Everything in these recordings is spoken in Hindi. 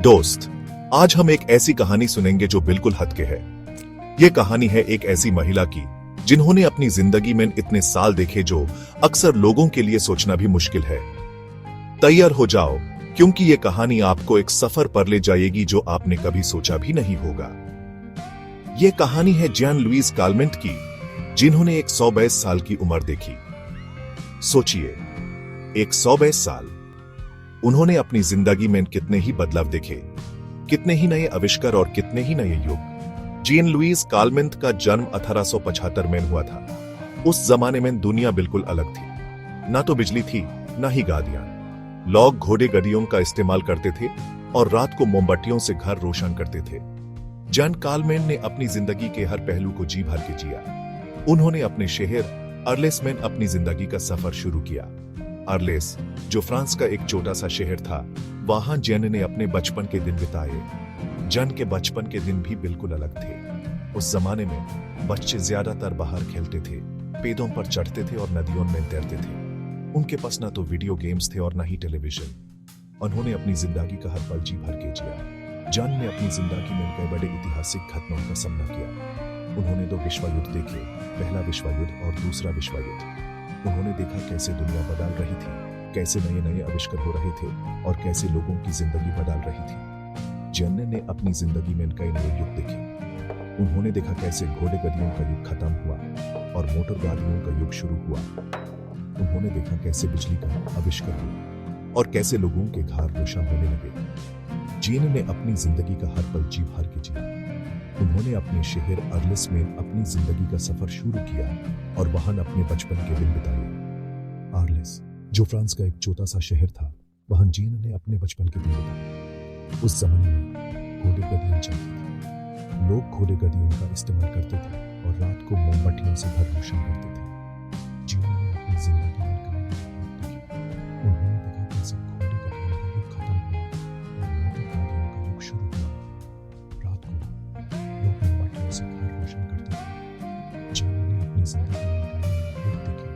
दोस्त, आज हम एक ऐसी कहानी सुनेंगे जो बिल्कुल हटके है। ये कहानी है एक ऐसी महिला की जिन्होंने अपनी जिंदगी में इतने साल देखे जो अक्सर लोगों के लिए सोचना भी मुश्किल है। तैयार हो जाओ, क्योंकि ये कहानी आपको एक सफर पर ले जाएगी जो आपने कभी सोचा भी नहीं होगा। ये कहानी है जैन लुइस कालमेंट की, जिन्होंने एक 122 साल की उम्र देखी। सोचिए, 122 साल। उन्होंने अपनी जिंदगी में कितने ही बदलाव देखे, कितने ही नए आविष्कार और कितने ही नए युग। जैन लुइस कालमेंट का जन्म 1875 में हुआ था। उस जमाने में दुनिया बिल्कुल अलग थी। ना तो बिजली थी, ना ही गाड़ियां। लोग घोड़े गड्डियों का इस्तेमाल करते थे और रात को मोमबत्तियों से घर रोशन करते थे। जैन कालमेंट ने अपनी जिंदगी के हर पहलू को जी भर के जिया। उन्होंने अपने शहर अर्लेस में अपनी जिंदगी का सफर शुरू किया। अर्लेस, जो फ्रांस का एक छोटा सा शहर था, वहां जैन ने अपने बचपन के दिन बिताए। जैन के बचपन के दिन भी बिल्कुल अलग थे। उस जमाने में बच्चे ज्यादातर बाहर खेलते थे, पेड़ों पर चढ़ते थे और नदियों में तैरते थे। उनके पास ना तो वीडियो गेम्स थे और ना ही टेलीविजन। उन्होंने अपनी जिंदगी का हर पल जी भर के जिया। जैन ने अपनी जिंदगी में कई बड़े ऐतिहासिक घटनाओं का सामना किया। उन्होंने 2 विश्व युद्ध देखे, पहला विश्व युद्ध और दूसरा विश्व युद्ध। उन्होंने देखा कैसे दुनिया बदल रही थी, कैसे नए नए आविष्कार हो रहे थे और कैसे लोगों की जिंदगी बदल रही थी। जैन ने अपनी जिंदगी में कई नए युग देखे। उन्होंने देखा कैसे घोड़े गड्डियों का युग खत्म हुआ और मोटर गाड़ियों का युग शुरू हुआ। उन्होंने देखा कैसे बिजली का आविष्कार हुआ और कैसे लोगों के घर रोशन होने लगे। जैन ने अपनी जिंदगी का हर पल जी भर के जिया। उन्होंने अपने शहर अर्लेस में अपनी जिंदगी का सफर शुरू किया और वहां अपने बचपन के दिन बिताए। अर्लेस, जो फ्रांस का एक छोटा सा शहर था, वहां जैन ने अपने बचपन के दिन बिताए। उस जमाने में घोड़े गड्डियां चलती थी। लोग घोड़े गड्डियों का इस्तेमाल करते थे और रात को मोमबत्तियों से घर रोशन करते थे। जैन ने अपनी जिंदगी में कई बदलाव देखे। उन्होंने देखा कैसे घोड़े गड्डियों का युग खत्म हुआ और मोटर गाड़ियों का युग शुरू हुआ। रात को लोग मोमबत्तियों से घर रोशन करते थे। जैन ने अपनी जिंदगी में कई नए युग देखे।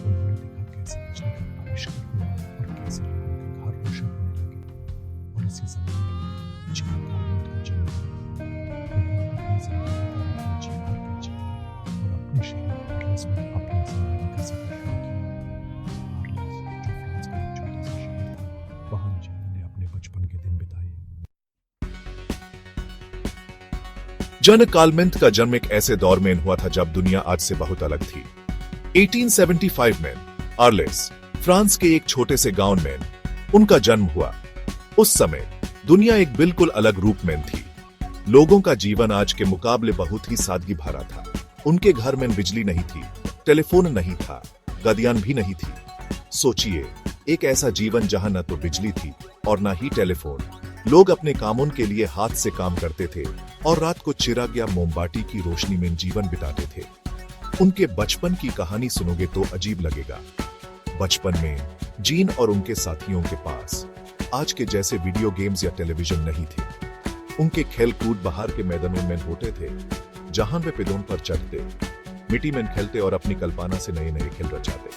उन्होंने देखा कैसे बिजली का आविष्कार हुआ और कैसे लोगों के घर रोशन होने लगे। और इसी जमाने में जैन कालमेंट का जन्म हुआ। उन्होंने अपनी जिंदगी का हर पल जी भर के जिया और अपने शहर अर्लेस में अपनी जिंदगी का सफर शुरू किया। अर्लेस, जो फ्रांस का एक छोटा सा शहर था, वहां जैन ने अपने बचपन के दिन बिताए। जैन कालमेंट का जन्म एक ऐसे दौर में हुआ था जब दुनिया आज से बहुत अलग थी। 1875 में अर्लेस, फ्रांस के एक छोटे से गांव में उनका जन्म हुआ। उस समय दुनिया एक बिल्कुल अलग रूप में थी। लोगों का जीवन आज के मुकाबले बहुत ही सादगी भरा था। उनके घर में बिजली नहीं थी, टेलीफोन नहीं था, गाड़ियां भी नहीं थी। सोचिए, एक ऐसा जीवन जहां न तो बिजली थी और न ही टेलीफोन। लोग अपने कामों के लिए हाथ से काम करते थे और रात को चिराग या मोमबत्ती की रोशनी में जीवन बिताते थे। उनके बचपन की कहानी सुनोगे तो अजीब लगेगा। बचपन में जैन और उनके साथियों के पास आज के जैसे वीडियो गेम्स या टेलीविजन नहीं थे। उनके खेल कूद बाहर के मैदानों में होते थे, जहां वे पेड़ों पर चढ़ते, मिट्टी में खेलते और अपनी कल्पना से नए नए खेल रचाते।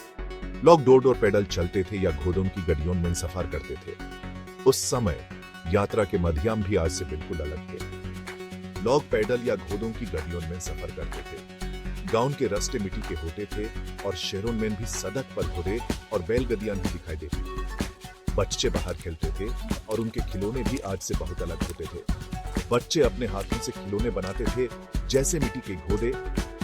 लोग डोर पैदल चलते थे या घोड़ों की गड्डियों में सफर करते थे। उस समय यात्रा के माध्यम भी आज से बिल्कुल अलग थे। लोग पैदल या घोड़ों की गड्डियों में सफर करते थे। गांव के रास्ते मिट्टी के होते थे और शहरों में भी सड़क पर घोड़े और बैलगाड़ियां भी दिखाई देती थी। बच्चे बाहर खेलते थे और उनके खिलौने भी आज से बहुत अलग होते थे। बच्चे अपने हाथों से खिलौने बनाते थे, जैसे मिट्टी के घोड़े,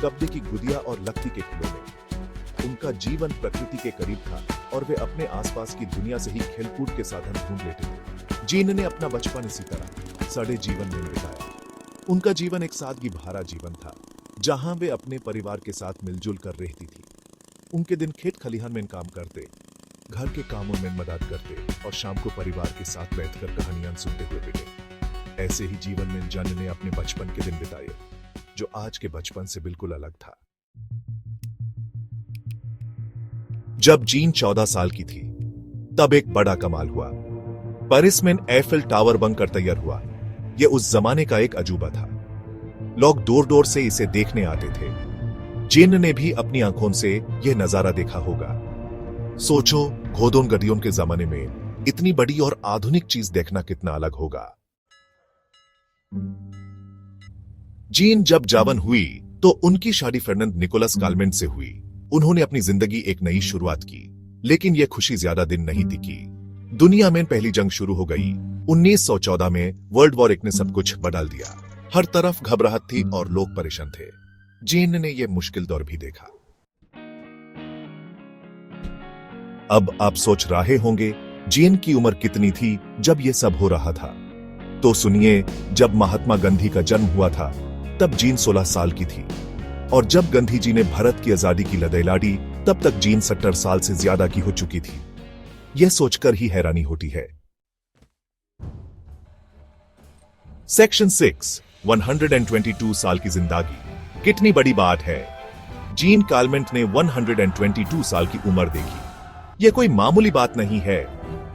कपड़े की गुड़िया और लकड़ी के खिलौने। उनका जीवन प्रकृति के करीब था और वे अपने आसपास की दुनिया से ही खेलकूद के साधन ढूंढ लेते थे। जैन ने अपना बचपन इसी तरह सादे जीवन में बिताया। उनका जीवन एक सादगी भरा जीवन था, जहां वे अपने परिवार के साथ मिलजुल कर रहती थी। उनके दिन खेत खलिहान में काम करते, घर के कामों में मदद करते और शाम को परिवार के साथ बैठकर कहानियां सुनते हुए बीते। ऐसे ही जीवन में जैन ने अपने बचपन के दिन बिताए, जो आज के बचपन से बिल्कुल अलग था। जब जैन 14 साल की थी, तब एक बड़ा कमाल हुआ। पेरिस में एफिल टावर बनकर तैयार हुआ। यह उस जमाने का एक अजूबा था। लोग दूर दूर से इसे देखने आते थे। जैन ने भी अपनी आंखों से यह नजारा देखा होगा। सोचो, घोड़ों गड्डियों के जमाने में इतनी बड़ी और आधुनिक चीज देखना कितना अलग होगा। जीन जब जवान हुई तो उनकी शादी फर्नांड निकोलस कालमेंट से हुई। उन्होंने अपनी जिंदगी एक नई शुरुआत की, लेकिन यह खुशी ज्यादा दिन नहीं टिकी। दुनिया में पहली जंग शुरू हो गई। 1914 में वर्ल्ड वॉर 1 ने सब कुछ बदल दिया। हर तरफ घबराहट थी और लोग परेशान थे। जीन ने यह मुश्किल दौर भी देखा। अब आप सोच रहे होंगे जीन की उम्र कितनी थी जब यह सब हो रहा था। तो सुनिए, जब महात्मा गांधी का जन्म हुआ था तब जीन 16 साल की थी, और जब गांधी जी ने भारत की आजादी की लड़ाई लड़ी तब तक जीन 70 साल से ज्यादा की हो चुकी थी। यह सोचकर ही हैरानी होती है। सेक्शन 6 122 साल की जिंदगी कितनी बड़ी बात है। जीन कालमेंट ने 122 साल की उम्र देखी। यह कोई मामूली बात नहीं है।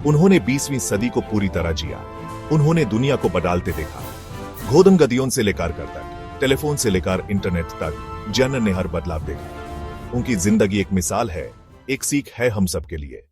उन्होंने 20वीं सदी को पूरी तरह जिया। उन्होंने दुनिया को बदलते देखा। गोदन गदियों से लेकर कर तक, टेलीफोन से लेकर इंटरनेट तक, जन ने हर बदलाव देखा। उनकी जिंदगी एक मिसाल है, एक सीख है हम सबके लिए।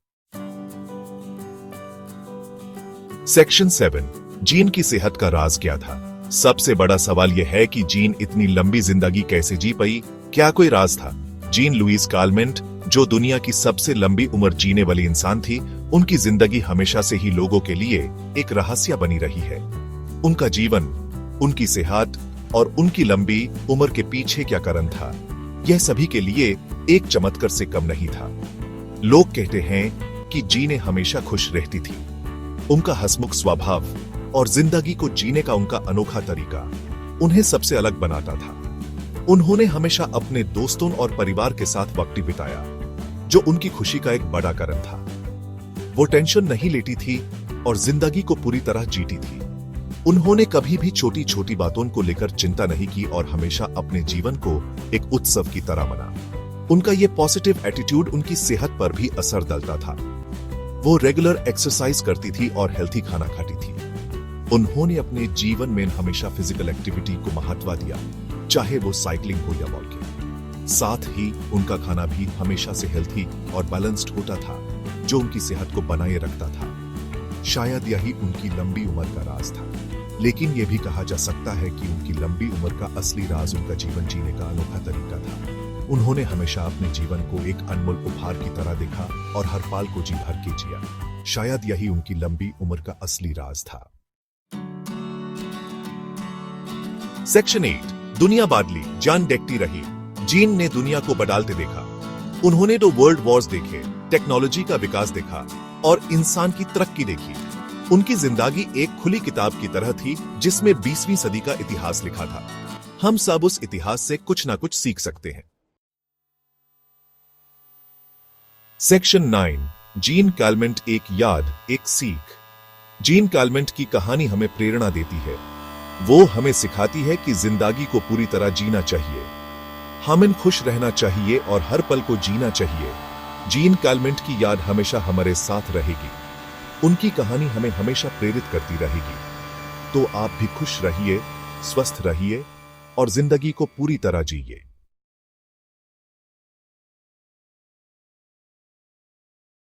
सेक्शन 7 जीन की सेहत का राज क्या था। सबसे बड़ा सवाल यह है कि जीन इतनी लंबी जिंदगी कैसे जी पाई। क्या कोई राज था? जीन लुइस कालमेंट, जो दुनिया की सबसे लंबी उम्र जीने वाली इंसान थी, उनकी जिंदगी हमेशा से ही लोगों के लिए एक रहस्य बनी रही है। उनका जीवन, उनकी सेहत और उनकी लंबी उम्र के पीछे क्या कारण था, यह सभी के लिए एक चमत्कार से कम नहीं था। लोग कहते हैं कि जीन हमेशा खुश रहती थी। उनका हंसमुख स्वभाव और जिंदगी को जीने का उनका अनोखा तरीका उन्हें सबसे अलग बनाता था। उन्होंने हमेशा अपने दोस्तों और परिवार के साथ वक्त बिताया, जो उनकी खुशी का एक बड़ा कारण था। वो टेंशन नहीं लेती थी और जिंदगी को पूरी तरह जीती थी। उन्होंने कभी भी छोटी छोटी बातों को लेकर चिंता नहीं की और हमेशा अपने जीवन को एक उत्सव की तरह मना। उनका ये पॉजिटिव एटीट्यूड उनकी सेहत पर भी असर डालता था। वो रेगुलर एक्सरसाइज करती थी और हेल्थी खाना खाती थी। उन्होंने अपने जीवन में हमेशा फिजिकल एक्टिविटी को महत्व दिया, चाहे वो साइकिलिंग हो या वॉकिंग। साथ ही उनका खाना भी हमेशा से हेल्थी और बैलेंस्ड होता था, जो उनकी सेहत को बनाए रखता था। शायद यही उनकी लंबी उम्र का राज था। लेकिन यह भी कहा जा सकता है कि उनकी लंबी उम्र का असली राज उनका जीवन जीने का अनोखा तरीका था। उन्होंने हमेशा अपने जीवन को एक अनमोल उपहार की तरह देखा और हर पल को जी भर के जिया। शायद यही उनकी लंबी उम्र का असली राज था। सेक्शन 8 दुनिया बदली, जान देखती रही। जीन ने दुनिया को बदलते देखा। उन्होंने तो वर्ल्ड वॉर्स देखे, टेक्नोलॉजी का विकास देखा और इंसान की तरक्की देखी। उनकी जिंदगी एक खुली किताब की तरह थी जिसमें 20वीं सदी का इतिहास लिखा था। हम सब उस इतिहास से कुछ ना कुछ सीख सकते हैं। सेक्शन 9 जीन कालमेंट, एक याद, एक सीख। जीन कालमेंट की कहानी हमें प्रेरणा देती है। वो हमें सिखाती है कि जिंदगी को पूरी तरह जीना चाहिए, हमें खुश रहना चाहिए और हर पल को जीना चाहिए। जीन कालमेंट की याद हमेशा हमारे साथ रहेगी। उनकी कहानी हमें हमेशा प्रेरित करती रहेगी। तो आप भी खुश रहिए, स्वस्थ रहिए और जिंदगी को पूरी तरह जिए।